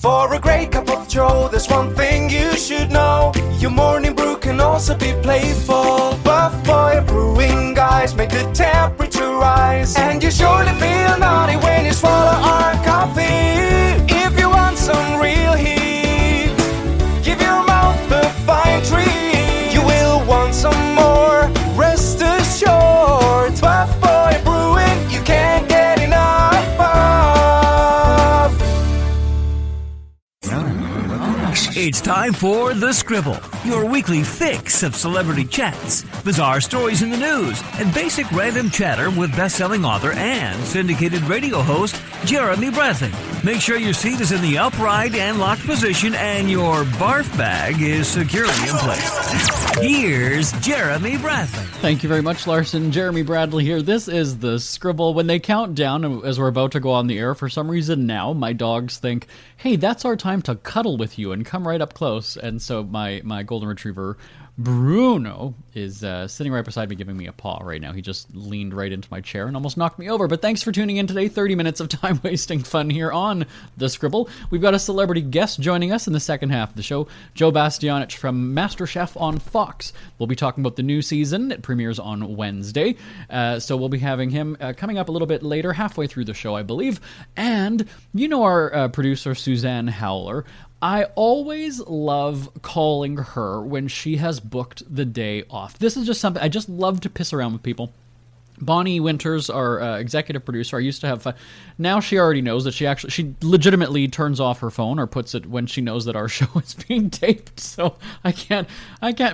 For a great cup of joe, there's one thing you should know. Your morning brew can also be playful. Buff Boy Brewing guys make the temperature rise. And you surely feel naughty when you swallow our coffee. If you want some real heat, give your mouth a fine treat. You will want some more, rest assured. Buff Boy Brewing, you can't get enough of. It's time for The Scribble, your weekly fix of celebrity chats, bizarre stories in the news, and basic random chatter with best-selling author and syndicated radio host Jeremy Bradley. Make sure your seat is in the upright and locked position and your barf bag is securely in place. Here's Jeremy Bradley. Thank you very much, Larson. Jeremy Bradley here. This is The Scribble. When they count down as we're about to go on the air, for some reason now, my dogs think, hey, that's our time to cuddle with you and come right up close. And so my golden retriever, Bruno, is sitting right beside me giving me a paw right now. He just leaned right into my chair and almost knocked me over. But thanks for tuning in today. 30 minutes of time-wasting fun here on The Scribble. We've got a celebrity guest joining us in the second half of the show, Joe Bastianich from MasterChef on Fox. We'll be talking about the new season. It premieres on Wednesday. So we'll be having him coming up a little bit later, halfway through the show, I believe. And you know our producer, Suzanne Howler. I always love calling her when she has booked the day off. This is just something, I just love to piss around with people. Bonnie Winters, our executive producer, I used to have fun. Now she already knows that she legitimately turns off her phone or puts it when she knows that our show is being taped. So I can't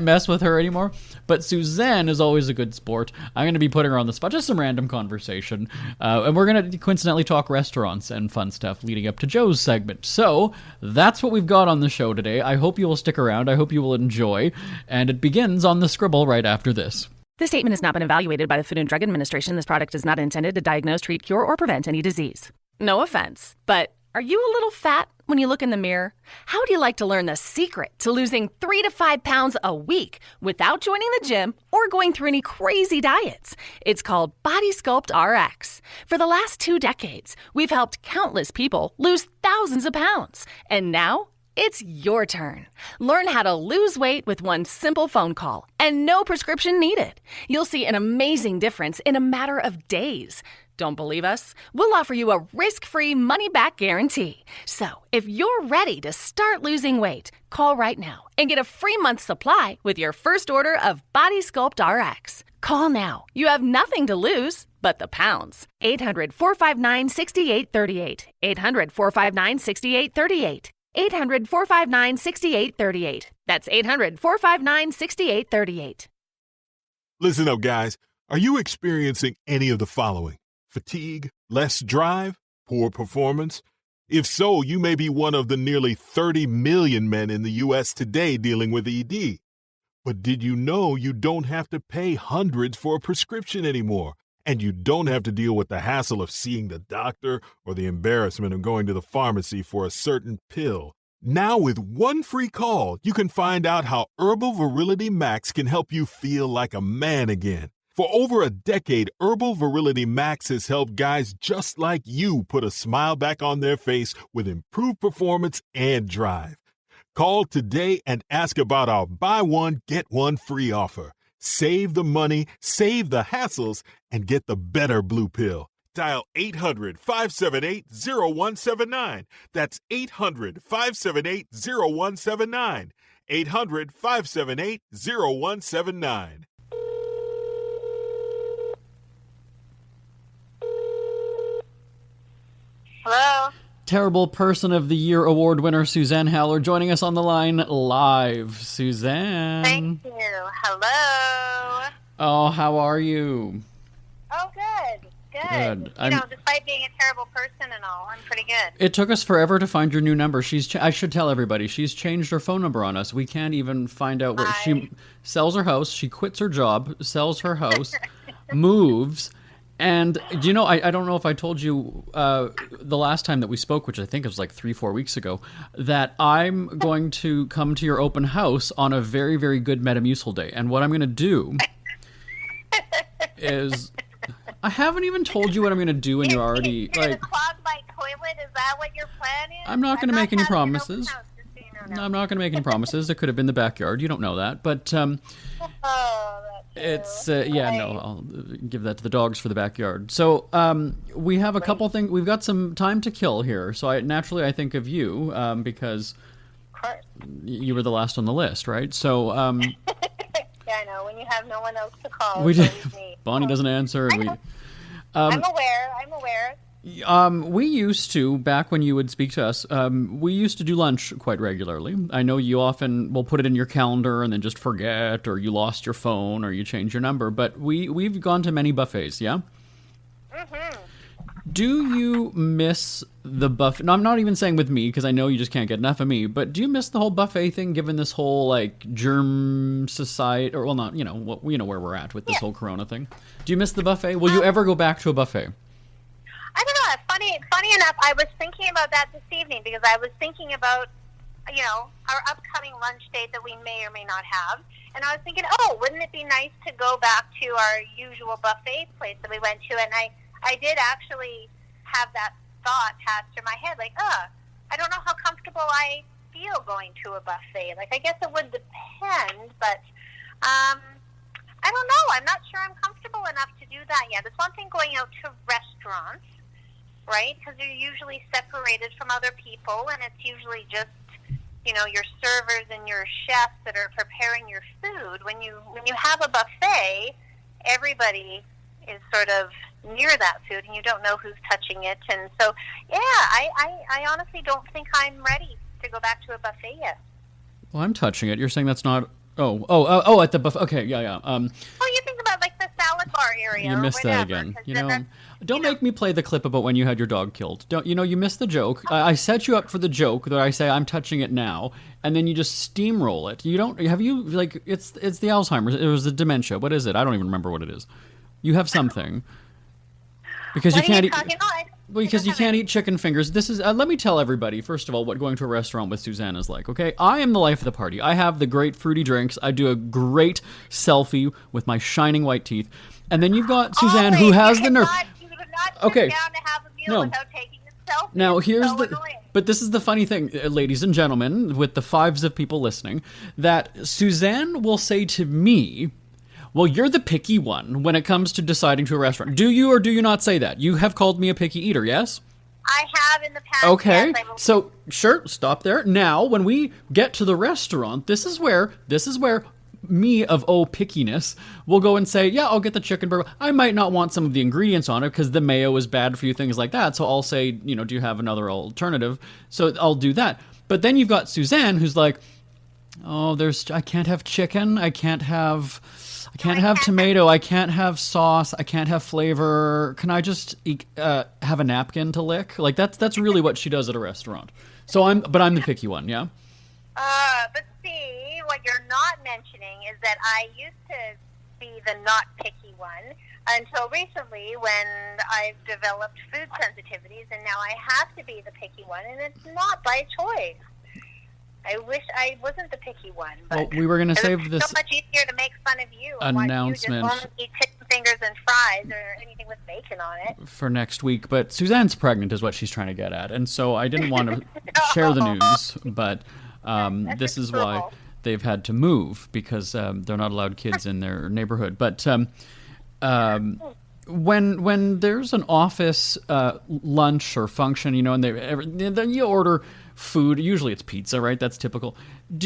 mess with her anymore. But Suzanne is always a good sport. I'm going to be putting her on the spot, just some random conversation. And we're going to coincidentally talk restaurants and fun stuff leading up to Joe's segment. So that's what we've got on the show today. I hope you will stick around. I hope you will enjoy. And it begins on The Scribble right after this. This statement has not been evaluated by the Food and Drug Administration. This product is not intended to diagnose, treat, cure, or prevent any disease. No offense, but are you a little fat when you look in the mirror? How would you like to learn the secret to losing 3 to 5 pounds a week without joining the gym or going through any crazy diets? It's called Body Sculpt RX. For the last 2 decades, we've helped countless people lose thousands of pounds. And now, it's your turn. Learn how to lose weight with one simple phone call and no prescription needed. You'll see an amazing difference in a matter of days. Don't believe us? We'll offer you a risk-free money-back guarantee. So, if you're ready to start losing weight, call right now and get a free month supply with your first order of Body Sculpt RX. Call now. You have nothing to lose but the pounds. 800-459-6838. 800-459-6838. 800-459-6838. That's 800-459-6838. Listen up, guys. Are you experiencing any of the following? Fatigue, less drive, poor performance? If so, you may be one of the nearly 30 million men in the U.S. today dealing with ED. But did you know you don't have to pay hundreds for a prescription anymore? And you don't have to deal with the hassle of seeing the doctor or the embarrassment of going to the pharmacy for a certain pill. Now with one free call, you can find out how Herbal Virility Max can help you feel like a man again. For over a decade, Herbal Virility Max has helped guys just like you put a smile back on their face with improved performance and drive. Call today and ask about our buy one, get one free offer. Save the money, save the hassles, and get the better blue pill. Dial 800-578-0179. That's 800-578-0179. 800-578-0179. Hello. Terrible Person of the Year award winner Suzanne Howler joining us on the line live. Suzanne. Thank you. Hello. Oh, how are you? Oh, good. Good. Despite being a terrible person and all, I'm pretty good. It took us forever to find your new number. I should tell everybody, she's changed her phone number on us. We can't even find out where she sells her house. She quits her job, sells her house, moves. And, do you know, I don't know if I told you the last time that we spoke, which I think was like 3-4 weeks ago, that I'm going to come to your open house on a very, very good Metamucil day. And what I'm going to do is... I haven't even told you what I'm going to do, and you're already, You're going to clog my toilet? Is that that what your plan is? I'm not going to make any promises. No, I'm not going to make any promises. It could have been the backyard. You don't know that. But it's, no, I'll give that to the dogs for the backyard. So we have a couple things. We've got some time to kill here. So I think of you because you were the last on the list, right? So yeah, I know. When you have no one else to call, Bonnie doesn't answer. And I'm aware. We used to, back when you would speak to us, we used to do lunch quite regularly. I know you often will put it in your calendar and then just forget, or you lost your phone, or you change your number. But we've gone to many buffets, yeah? Mm-hmm. Do you miss the buffet? No, I'm not even saying with me, because I know you just can't get enough of me. But do you miss the whole buffet thing, given this whole germ society, or well, not where we're at with this whole Corona thing? Do you miss the buffet? Will you ever go back to a buffet? I don't know. Funny enough, I was thinking about that this evening because I was thinking about, our upcoming lunch date that we may or may not have. And I was thinking, wouldn't it be nice to go back to our usual buffet place that we went to? And I did actually have that thought pass through my head, I don't know how comfortable I feel going to a buffet. I guess it would depend, but I don't know. I'm not sure I'm comfortable enough to do that yet. It's one thing going out to restaurants, right? Because you're usually separated from other people, and it's usually just, your servers and your chefs that are preparing your food. When you have a buffet, everybody is sort of near that food, and you don't know who's touching it. And so, yeah, I honestly don't think I'm ready to go back to a buffet yet. Well, I'm touching it. You're saying that's not... Oh, at the buffet. Okay, yeah. You think about the salad bar area. You missed that again. Don't make me play the clip about when you had your dog killed. You missed the joke. I set you up for the joke that I say I'm touching it now, and then you just steamroll it. You don't. Have you it's the Alzheimer's? It was the dementia. What is it? I don't even remember what it is. You have something because you can't eat. Because you can't eat chicken fingers. This is. Let me tell everybody, first of all, what going to a restaurant with Suzanne is like, okay? I am the life of the party. I have the great fruity drinks. I do a great selfie with my shining white teeth. And then you've got Suzanne, who has the nerve. You would not sit down to have a meal without taking a selfie. Now, here's so annoying. But this is the funny thing, ladies and gentlemen, with the fives of people listening, that Suzanne will say to me, well, you're the picky one when it comes to deciding to a restaurant. Do you or do you not say that? You have called me a picky eater, yes? I have in the past. Okay, yes, so sure, stop there. Now, when we get to the restaurant, this is where me of pickiness will go and say, yeah, I'll get the chicken burger. I might not want some of the ingredients on it because the mayo is bad for you, things like that. So I'll say, do you have another alternative? So I'll do that. But then you've got Suzanne who's like, I can't have chicken. I can't have tomato. I can't have sauce. I can't have flavor. Can I just have a napkin to lick? That's really what she does at a restaurant. So I'm the picky one, yeah. But see, what you're not mentioning is that I used to be the not picky one until recently when I've developed food sensitivities, and now I have to be the picky one, and it's not by choice. I wish I wasn't the picky one. But well, we were going to save this so much easier to make fun of you. announcement. You just only eat chicken fingers and fries or anything with bacon on it. For next week. But Suzanne's pregnant is what she's trying to get at. And so I didn't want to share the news, but this is why they've had to move because they're not allowed kids in their neighborhood. But when there's an office lunch or function, and then you order food, usually it's pizza, right? That's typical.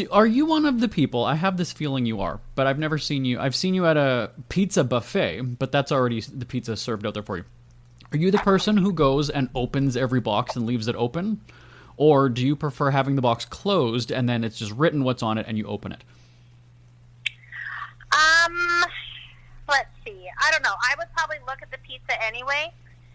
Are you one of the people, I have this feeling you are, but I've never seen you, I've seen you at a pizza buffet, but that's already the pizza served out there for you. Are you the person who goes and opens every box and leaves it open? Or do you prefer having the box closed and then it's just written what's on it and you open it? Let's see. I don't know. I would probably look at the pizza anyway,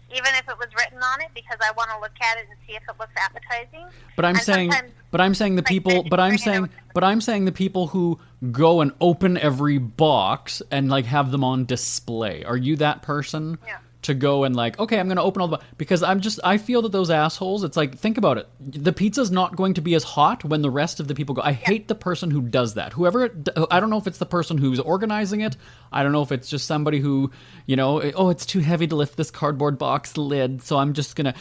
even if it was written on it, because I want to look at it and see if it looks appetizing. But I'm saying the people who go and open every box and have them on display. Are you that person? Yeah. to go and like, okay, I'm going to open all the, because I feel that those assholes, it's like, think about it. The pizza's not going to be as hot when the rest of the people go. I hate the person who does that. I don't know if it's the person who's organizing it. I don't know if it's just somebody who, oh, it's too heavy to lift this cardboard box lid, so I'm just going to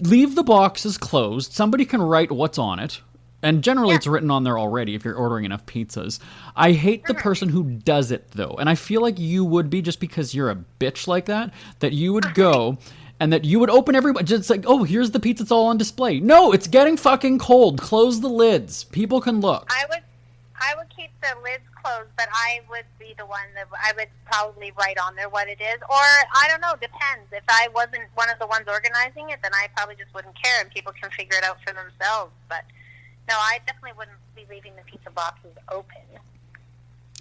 leave the boxes closed. Somebody can write what's on it. And generally it's written on there already if you're ordering enough pizzas. I hate the person who does it, though. And I feel like you would be, just because you're a bitch like that you would go and that you would open everybody. Just like, oh, here's the pizza. It's all on display. No, it's getting fucking cold. Close the lids. People can look. I would keep the lids closed, but I would be the one that I would probably write on there what it is. Or, I don't know, depends. If I wasn't one of the ones organizing it, then I probably just wouldn't care and people can figure it out for themselves. But no, I definitely wouldn't be leaving the pizza boxes open.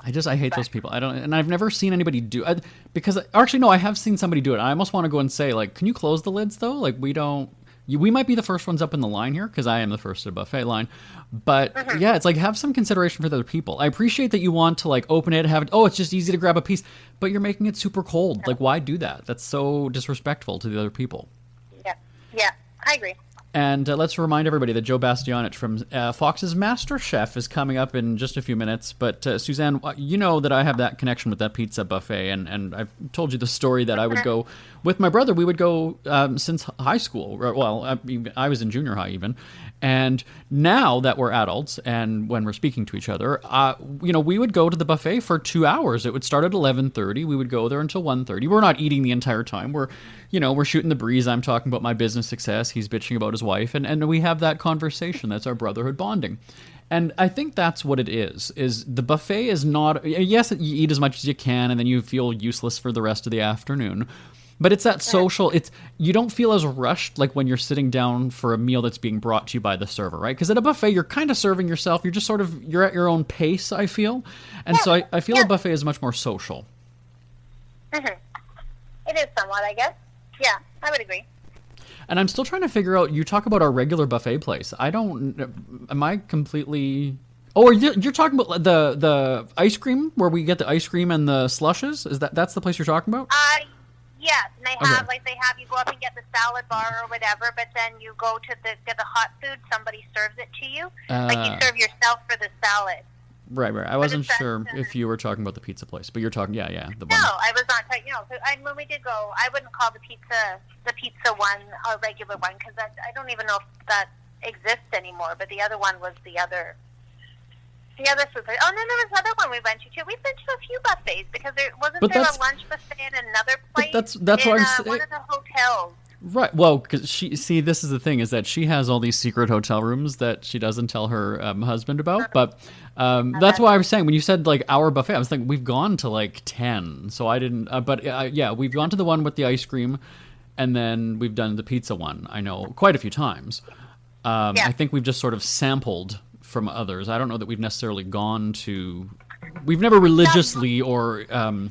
I hate those people. And I've never seen anybody do it, because actually, no, I have seen somebody do it. I almost want to go and say, like, can you close the lids though? Like, we might be the first ones up in the line here, because I am the first at a buffet line. But yeah, it's like, have some consideration for the other people. I appreciate that you want to like open it, have it. Oh, it's just easy to grab a piece, but you're making it super cold. Like, why do that? That's so disrespectful to the other people. Yeah, I agree. And let's remind everybody that Joe Bastianich from Fox's MasterChef is coming up in just a few minutes. But Suzanne, you know that I have that connection with that pizza buffet, and I've told you the story that I would go with my brother. We would go since high school. Well, I was in junior high even. And now that we're adults and when we're speaking to each other, we would go to the buffet for 2 hours. It would start at 11:30. We would go there until 1:30. We're not eating the entire time. We're shooting the breeze. I'm talking about my business success. He's bitching about his wife. And we have that conversation. That's our brotherhood bonding. And I think that's what it is the buffet is not, yes, you eat as much as you can and then you feel useless for the rest of the afternoon. But it's that social, you don't feel as rushed like when you're sitting down for a meal that's being brought to you by the server, right? Because at a buffet, you're kind of serving yourself. You're just you're at your own pace, I feel. And so I feel a buffet is much more social. Mm-hmm. It is somewhat, I guess. Yeah, I would agree. And I'm still trying to figure out, you talk about our regular buffet place. Am I completely... Oh, you're talking about the ice cream, where we get the ice cream and the slushes? That's the place you're talking about? Yes, and they have you go up and get the salad bar or whatever, but then you go to get the hot food, somebody serves it to you. Like you serve yourself for the salad. Right. I wasn't sure if you were talking about the pizza place, but you're talking, the one. No, I was not talking, when we did go, I wouldn't call the pizza one a regular one, because I don't even know if that exists anymore, but the other one was the other food place. Oh, no, there was another one we went to, too. We've been to a few buffets, because there wasn't a lunch buffet in another place that's in what I'm saying. One of the hotels. Right. Well, because this is the thing, is that she has all these secret hotel rooms that she doesn't tell her husband about. But that's why I was saying, when you said like our buffet, I was thinking we've gone to like 10. So I didn't. We've gone to the one with the ice cream, and then we've done the pizza one. I know quite a few times. I think we've just sort of sampled from others. I don't know that we've necessarily gone to. We've never religiously or Not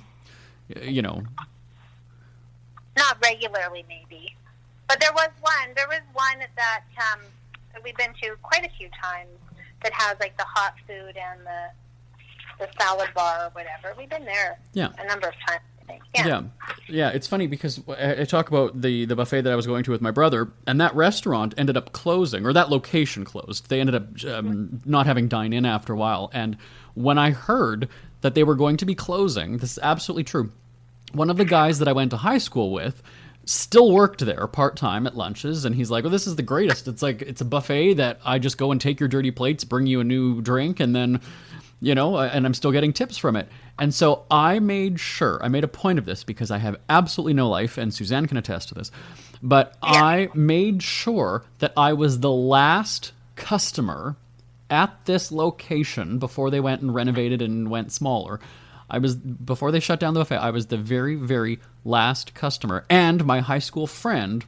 regularly, maybe. But there was one that we've been to quite a few times that has like the hot food and the salad bar or whatever. We've been there a number of times, I think. Yeah. It's funny because I talk about the buffet that I was going to with my brother, and that restaurant ended up closing, or that location closed. They ended up not having dine-in after a while. And when I heard that they were going to be closing, this is absolutely true. One of the guys that I went to high school with still worked there part-time at lunches, and he's like, well, this is the greatest. It's like, it's a buffet that I just go and take your dirty plates, bring you a new drink, and then, and I'm still getting tips from it. And so I made a point of this, because I have absolutely no life, and Suzanne can attest to this, but I made sure that I was the last customer at this location before they went and renovated and went smaller. Before they shut down the buffet, I was the very, very last customer, and my high school friend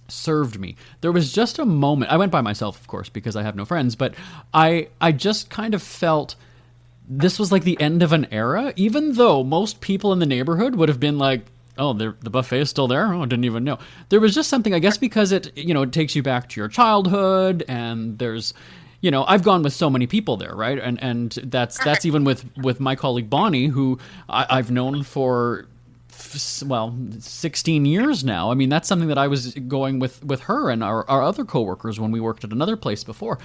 served me. There was just a moment, I went by myself, of course, because I have no friends, but I just kind of felt this was like the end of an era, even though most people in the neighborhood would have been like, oh, the buffet is still there? Oh, I didn't even know. There was just something, I guess, because it takes you back to your childhood, and there's... I've gone with so many people there, right? And that's even with my colleague Bonnie, who I've known for 16 years now. I mean, that's something that I was going with her and our other coworkers when we worked at another place before.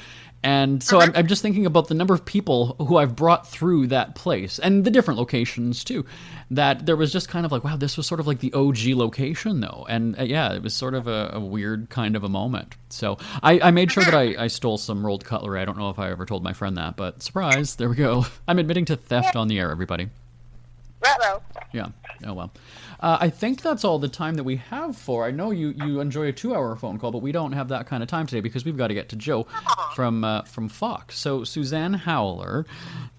And so I'm just thinking about the number of people who I've brought through that place and the different locations too, that there was just kind of like, wow, this was sort of like the OG location though. And yeah, it was sort of a weird kind of a moment. So I made sure that I stole some rolled cutlery. I don't know if I ever told my friend that, but surprise, there we go. I'm admitting to theft on the air, everybody. Ruh-roh. Yeah. Oh, well. I think that's all the time that we have for. I know you enjoy a 2-hour phone call, but we don't have that kind of time today because we've got to get to Joe from Fox. So, Suzanne Howler,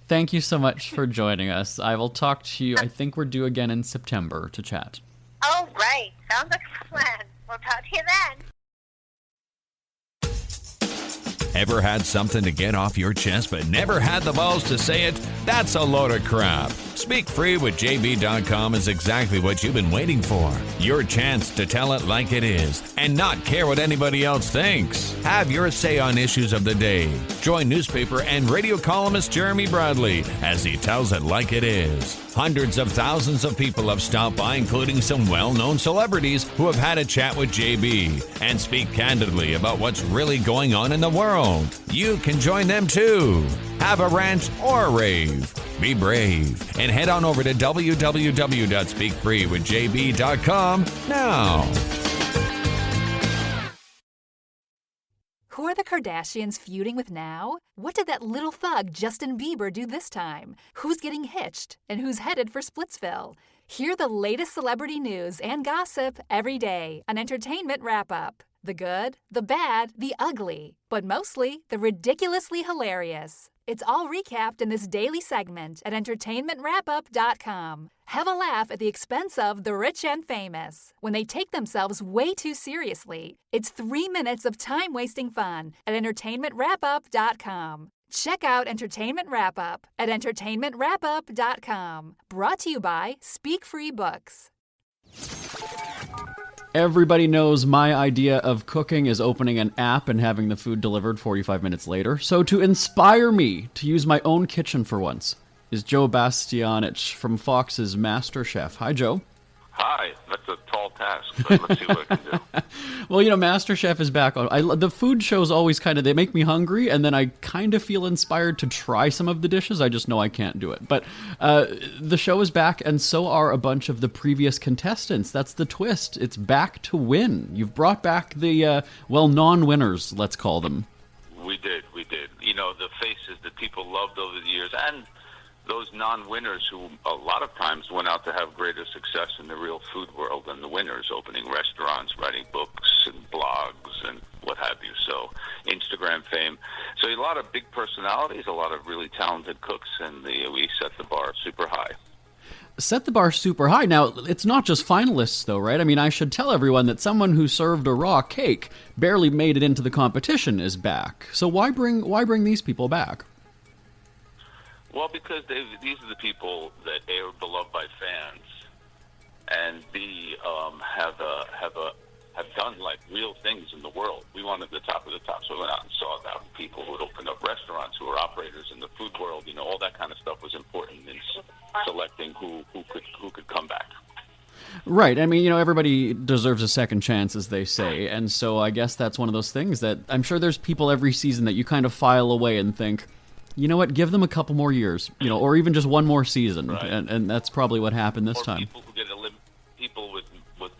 thank you so much for joining us. I will talk to you. I think we're due again in September to chat. Oh, right. Sounds like a plan. We'll talk to you then. Ever had something to get off your chest but never had the balls to say it? That's a load of crap. Speak Free with JB.com is exactly what you've been waiting for. Your chance to tell it like it is and not care what anybody else thinks. Have your say on issues of the day. Join newspaper and radio columnist Jeremy Bradley as he tells it like it is. Hundreds of thousands of people have stopped by, including some well-known celebrities who have had a chat with JB and speak candidly about what's really going on in the world. You can join them too. Have a rant or a rave. Be brave and head on over to www.speakfreewithjb.com now. Who are the Kardashians feuding with now? What did that little thug Justin Bieber do this time? Who's getting hitched? And who's headed for Splitsville? Hear the latest celebrity news and gossip every day on Entertainment Wrap-Up. The good, the bad, the ugly, but mostly the ridiculously hilarious. It's all recapped in this daily segment at entertainmentwrapup.com. Have a laugh at the expense of the rich and famous when they take themselves way too seriously. It's 3 minutes of time-wasting fun at entertainmentwrapup.com. Check out Entertainment Wrap-Up at entertainmentwrapup.com. Brought to you by Speak Free Books. Everybody knows my idea of cooking is opening an app and having the food delivered 45 minutes later. So to inspire me to use my own kitchen for once is Joe Bastianich from Fox's MasterChef. Hi, Joe. Hi. That's a tall task, but let's see what I can do. Well, you know, MasterChef is back on. The food shows always they make me hungry, and then I kind of feel inspired to try some of the dishes. I just know I can't do it. But the show is back, and so are a bunch of the previous contestants. That's the twist. It's back to win. You've brought back the, non-winners, let's call them. We did. You know, the faces that people loved over the years, and those non-winners who a lot of times went out to have greater success in the real food world than the winners, opening restaurants, writing books and blogs and what have you. So Instagram fame. So a lot of big personalities, a lot of really talented cooks, and we set the bar super high. Set the bar super high. Now, it's not just finalists, though, right? I mean, I should tell everyone that someone who served a raw cake, barely made it into the competition, is back. So why bring these people back? Well, because these are the people that A, are beloved by fans, and B, have done like real things in the world. We wanted the top of the top, so we went out and sought out people who would open up restaurants, who were operators in the food world. You know, all that kind of stuff was important in selecting who could come back. Right. I mean, you know, everybody deserves a second chance, as they say, and so I guess that's one of those things that I'm sure there's people every season that you kind of file away and think, you know what, give them a couple more years, you know, or even just one more season. Right. And that's probably what happened this time. People who get people with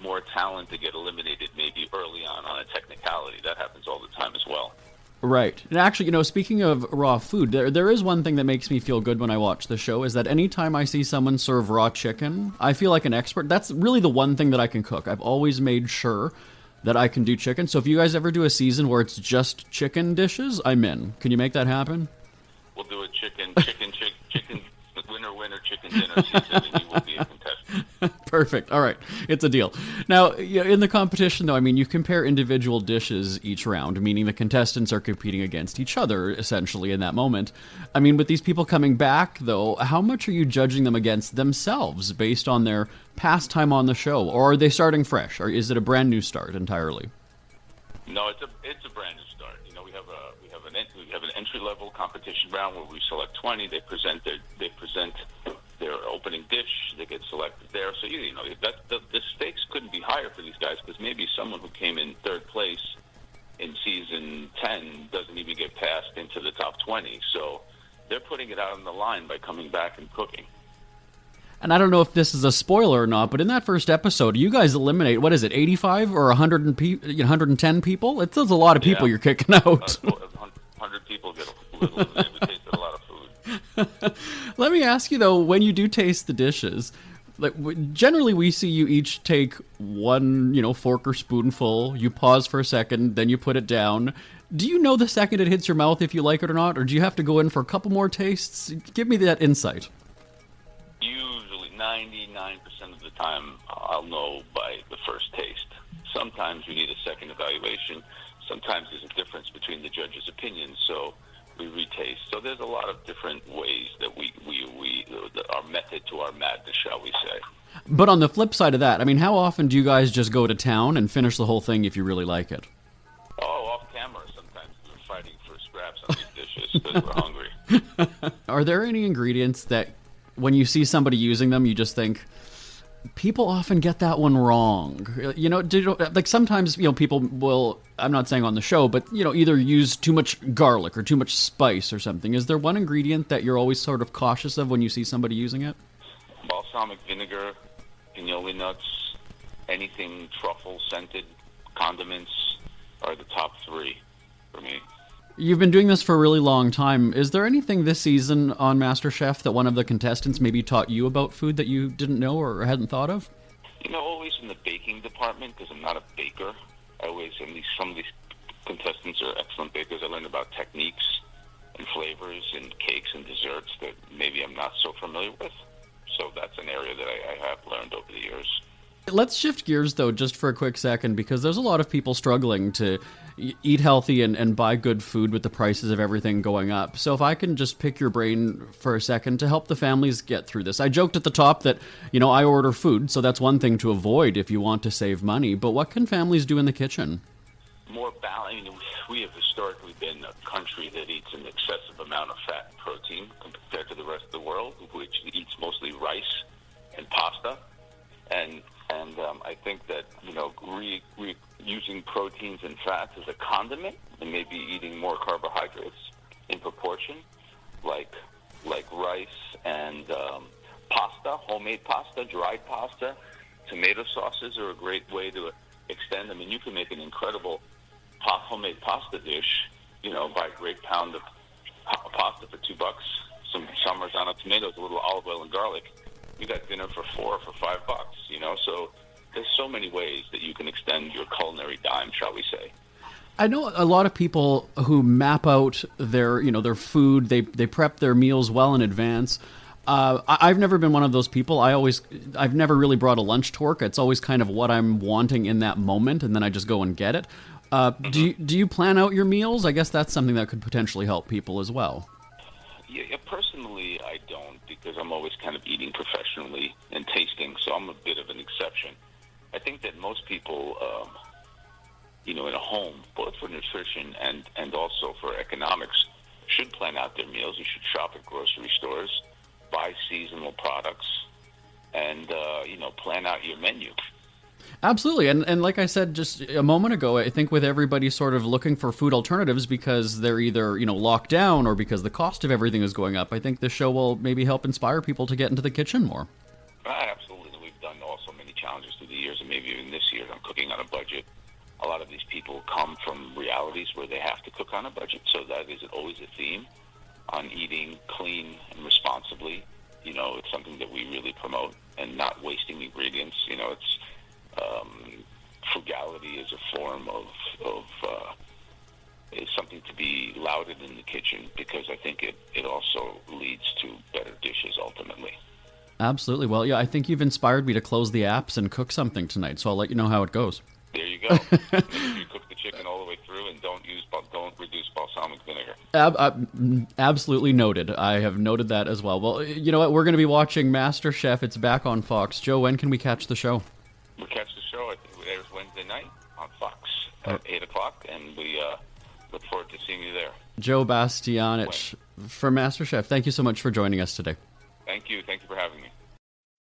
more talent to get eliminated maybe early on a technicality. That happens all the time as well. Right. And actually, you know, speaking of raw food, there is one thing that makes me feel good when I watch the show, is that anytime I see someone serve raw chicken, I feel like an expert. That's really the one thing that I can cook. I've always made sure that I can do chicken. So if you guys ever do a season where it's just chicken dishes, I'm in. Can you make that happen? We'll do a chicken winner chicken dinner season, and you will be a contestant. Perfect. All right. It's a deal. Now, in the competition, though, I mean, you compare individual dishes each round, meaning the contestants are competing against each other, essentially, in that moment. I mean, with these people coming back, though, how much are you judging them against themselves based on their past time on the show? Or are they starting fresh? Or is it a brand new start entirely? No, it's a brand new start. You know, we have an entry level competition round where we select 20. They present their opening dish, they get selected there. So you know that the stakes couldn't be higher for these guys, because maybe someone who came in third place in season 10 doesn't even get passed into the top 20. So they're putting it out on the line by coming back and cooking. And I don't know if this is a spoiler or not, but in that first episode, you guys eliminate, what is it, 85 or 110 people? It's a lot of people you're kicking out. 100 people get eliminated. We tasted a lot of food. Let me ask you, though, when you do taste the dishes, like generally we see you each take one, fork or spoonful, you pause for a second, then you put it down. Do you know the second it hits your mouth if you like it or not, or do you have to go in for a couple more tastes? Give me that insight. Usually 99% of the time I'll know by the first taste. Sometimes we need a second evaluation. Sometimes there's a difference between the judges' opinions, so we retaste. So there's a lot of different ways that we our method to our madness, shall we say. But on the flip side of that, I mean, how often do you guys just go to town and finish the whole thing if you really like it? Oh, off camera sometimes we're fighting for scraps on these dishes because we're hungry. Are there any ingredients that when you see somebody using them, you just think, people often get that one wrong? Like sometimes, people will, I'm not saying on the show, but, either use too much garlic or too much spice or something. Is there one ingredient that you're always sort of cautious of when you see somebody using it? Balsamic vinegar, pinoli nuts, anything truffle-scented, condiments are the top three for me. You've been doing this for a really long time. Is there anything this season on MasterChef that one of the contestants maybe taught you about food that you didn't know or hadn't thought of? Always in the baking department, because I'm not a baker. Some of these contestants are excellent bakers. I learned about techniques and flavors and cakes and desserts that maybe I'm not so familiar with. So that's an area that I have learned over the years. Let's shift gears, though, just for a quick second, because there's a lot of people struggling to eat healthy and buy good food with the prices of everything going up. So if I can just pick your brain for a second to help the families get through this. I joked at the top that, I order food, so that's one thing to avoid if you want to save money. But what can families do in the kitchen? More balance. We have historically been a country that eats an excessive amount of fat and protein compared to the rest of the world, which eats mostly rice and pasta. And I think that, using proteins and fats as a condiment and maybe eating more carbohydrates in proportion, like rice and pasta, homemade pasta, dried pasta. Tomato sauces are a great way to extend. I mean, you can make an incredible homemade pasta dish, buy a great pound of pasta for $2, some Parmesan tomatoes, a little olive oil and garlic. You got dinner for $4 or for $5, so there's so many ways that you can extend your culinary dime, shall we say. I know a lot of people who map out their food, they prep their meals well in advance. I've never been one of those people. I've never really brought a lunch to work. It's always kind of what I'm wanting in that moment, and then I just go and get it. Do you plan out your meals? I guess that's something that could potentially help people as well. Yeah, personally, I don't, because I'm always kind of eating professionally and tasting, so I'm a bit of an exception. I think that most people, in a home, both for nutrition and also for economics, should plan out their meals. You should shop at grocery stores, buy seasonal products, and, plan out your menu. Absolutely. And like I said just a moment ago, I think with everybody sort of looking for food alternatives because they're either, locked down or because the cost of everything is going up, I think this show will maybe help inspire people to get into the kitchen more. Absolutely. We've done also many challenges through the years, and maybe even this year on cooking on a budget. A lot of these people come from realities where they have to cook on a budget, so that is always a theme on eating clean and responsibly. It's something that we really promote, and not wasting ingredients. Frugality is a form of is something to be lauded in the kitchen, because I think it also leads to better dishes ultimately. Absolutely. Well, yeah, I think you've inspired me to close the apps and cook something tonight, so I'll let you know how it goes. There you go. You cook the chicken all the way through, and don't reduce balsamic vinegar. Absolutely noted. I have noted that as well. Well, you know what? We're going to be watching MasterChef. It's back on Fox. Joe, when can we catch the show? We'll catch the show. It airs Wednesday night on Fox at 8 o'clock, and we look forward to seeing you there. Joe Bastianich from MasterChef, thank you so much for joining us today. Thank Thank you. Thank you for having me.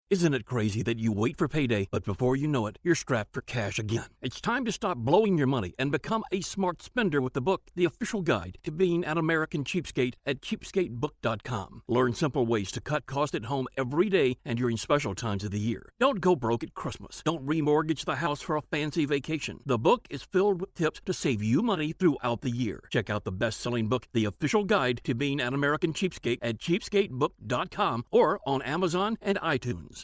Isn't it crazy that you wait for payday, but before you know it, you're strapped for cash again? It's time to stop blowing your money and become a smart spender with the book, The Official Guide to Being an American Cheapskate at cheapskatebook.com. Learn simple ways to cut costs at home every day and during special times of the year. Don't go broke at Christmas. Don't remortgage the house for a fancy vacation. The book is filled with tips to save you money throughout the year. Check out the best-selling book, The Official Guide to Being an American Cheapskate at cheapskatebook.com or on Amazon and iTunes.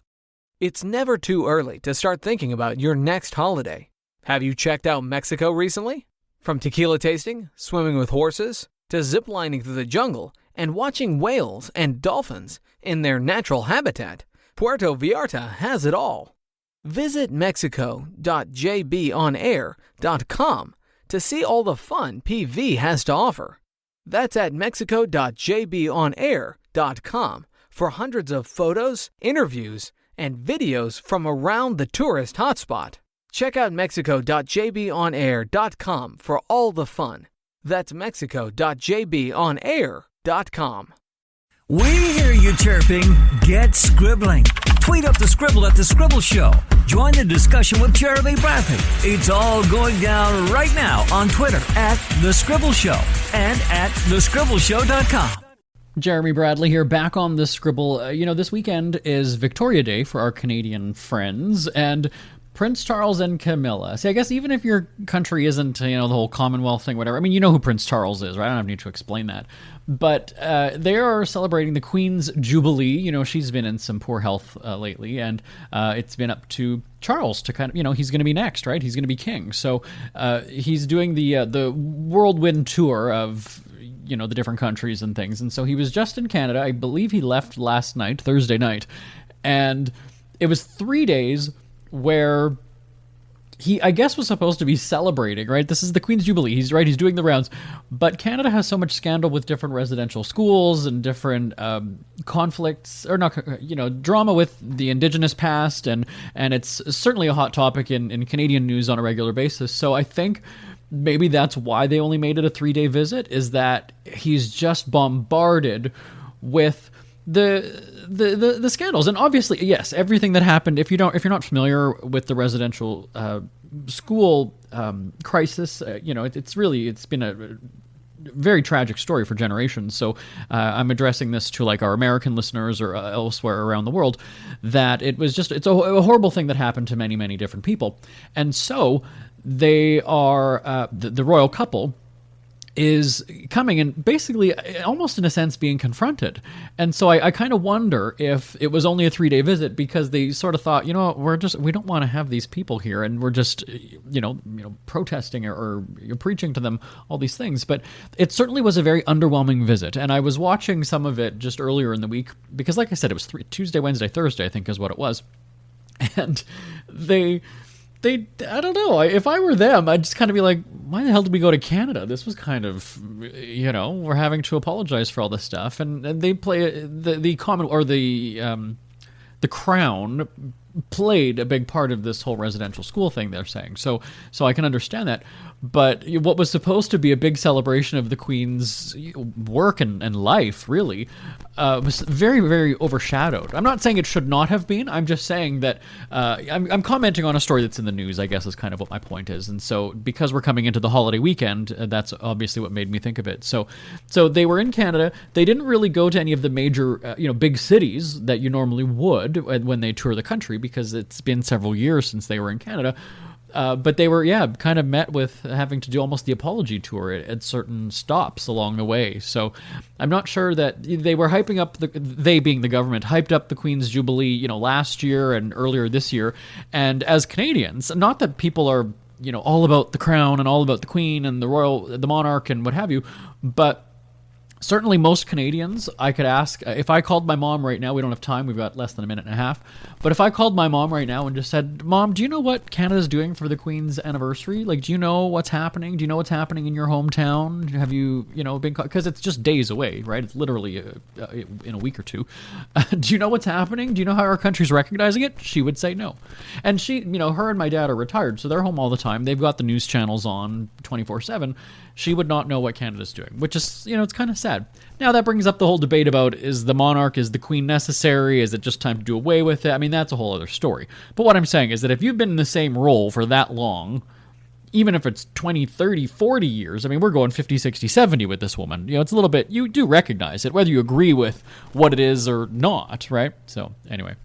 It's never too early to start thinking about your next holiday. Have you checked out Mexico recently? From tequila tasting, swimming with horses, to ziplining through the jungle and watching whales and dolphins in their natural habitat, Puerto Vallarta has it all. Visit mexico.jbonair.com to see all the fun PV has to offer. That's at mexico.jbonair.com for hundreds of photos, interviews, and videos from around the tourist hotspot. Check out mexico.jbonair.com for all the fun. That's mexico.jbonair.com. We hear you chirping. Get scribbling. Tweet up the Scribble at The Scribble Show. Join the discussion with Jeremy Bradley. It's all going down right now on Twitter at The Scribble Show and at thescribbleshow.com. Jeremy Bradley here, back on the Scribble. This weekend is Victoria Day for our Canadian friends, and Prince Charles and Camilla. See, I guess even if your country isn't, the whole Commonwealth thing, whatever. I mean, you know who Prince Charles is, right? I don't need to explain that. But they are celebrating the Queen's Jubilee. She's been in some poor health lately, and it's been up to Charles to kind of, he's going to be next, right? He's going to be king. So he's doing the whirlwind tour of the different countries and things. And so he was just in Canada. I believe he left last night, Thursday night. And it was 3 days where he, I guess, was supposed to be celebrating, right? This is the Queen's Jubilee. He's right. He's doing the rounds. But Canada has so much scandal with different residential schools and different conflicts, or not, drama with the Indigenous past. And it's certainly a hot topic in Canadian news on a regular basis. So I think maybe that's why they only made it a 3-day visit, is that he's just bombarded with the scandals. And obviously, yes, everything that happened, if you're not familiar with the residential school crisis, it's been a very tragic story for generations. So I'm addressing this to like our American listeners or elsewhere around the world, that it's a horrible thing that happened to many, many different people. And so they are, the royal couple is coming and basically almost in a sense being confronted. And so I kind of wonder if it was only a 3-day visit because they sort of thought, we don't want to have these people here, and we're just, protesting or preaching to them all these things. But it certainly was a very underwhelming visit. And I was watching some of it just earlier in the week because, like I said, it was Tuesday, Wednesday, Thursday, I think is what it was. And they I don't know. If I were them, I'd just kind of be like, why the hell did we go to Canada? This was kind of, we're having to apologize for all this stuff. And they play the common, or the Crown played a big part of this whole residential school thing, they're saying. So I can understand that. But what was supposed to be a big celebration of the Queen's work and life, really, was very, very overshadowed. I'm not saying it should not have been. I'm just saying that I'm commenting on a story that's in the news, I guess, is kind of what my point is. And so because we're coming into the holiday weekend, that's obviously what made me think of it. So they were in Canada. They didn't really go to any of the major, big cities that you normally would when they tour the country, because it's been several years since they were in Canada. But they were, kind of met with having to do almost the apology tour at certain stops along the way. So I'm not sure that they were hyping up, they being the government, hyped up the Queen's Jubilee, last year and earlier this year. And as Canadians, not that people are, all about the crown and all about the Queen and the monarch and what have you, but certainly most Canadians, I could ask, if I called my mom right now, we don't have time, we've got less than a minute and a half, but if I called my mom right now and just said, Mom, do you know what Canada's doing for the Queen's anniversary? Like, do you know what's happening? Do you know what's happening in your hometown? Have you, been, because it's just days away, right? It's literally in a week or two. Do you know what's happening? Do you know how our country's recognizing it? She would say no. And she, her and my dad are retired, so they're home all the time. They've got the news channels on 24/7. She would not know what Canada's doing, which is, it's kind of sad. sad. Now, that brings up the whole debate about, is the monarch, is the queen necessary? Is it just time to do away with it? I mean, that's a whole other story. But what I'm saying is that if you've been in the same role for that long, even if it's 20, 30, 40 years, I mean, we're going 50, 60, 70 with this woman. You know, it's a little bit, you do recognize it, whether you agree with what it is or not, right? So, anyway.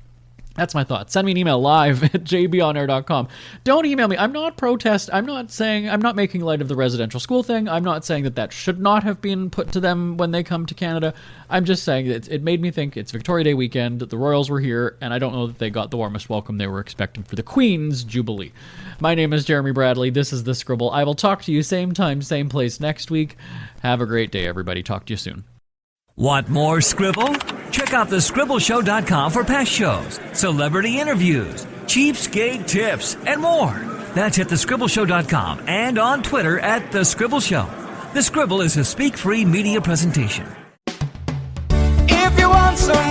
That's my thought. Send me an email live at jbonair.com. Don't email me. I'm not not making light of the residential school thing. I'm not saying that should not have been put to them when they come to Canada. I'm just saying that it made me think it's Victoria Day weekend, the Royals were here, and I don't know that they got the warmest welcome they were expecting for the Queen's Jubilee. My name is Jeremy Bradley. This is The Scribble. I will talk to you same time, same place next week. Have a great day, everybody. Talk to you soon. Want more Scribble? Check out thescribbleshow.com for past shows, celebrity interviews, cheapskate tips, and more. That's at thescribbleshow.com and on Twitter at The Scribble Show. The Scribble is a speak-free media presentation. If you want some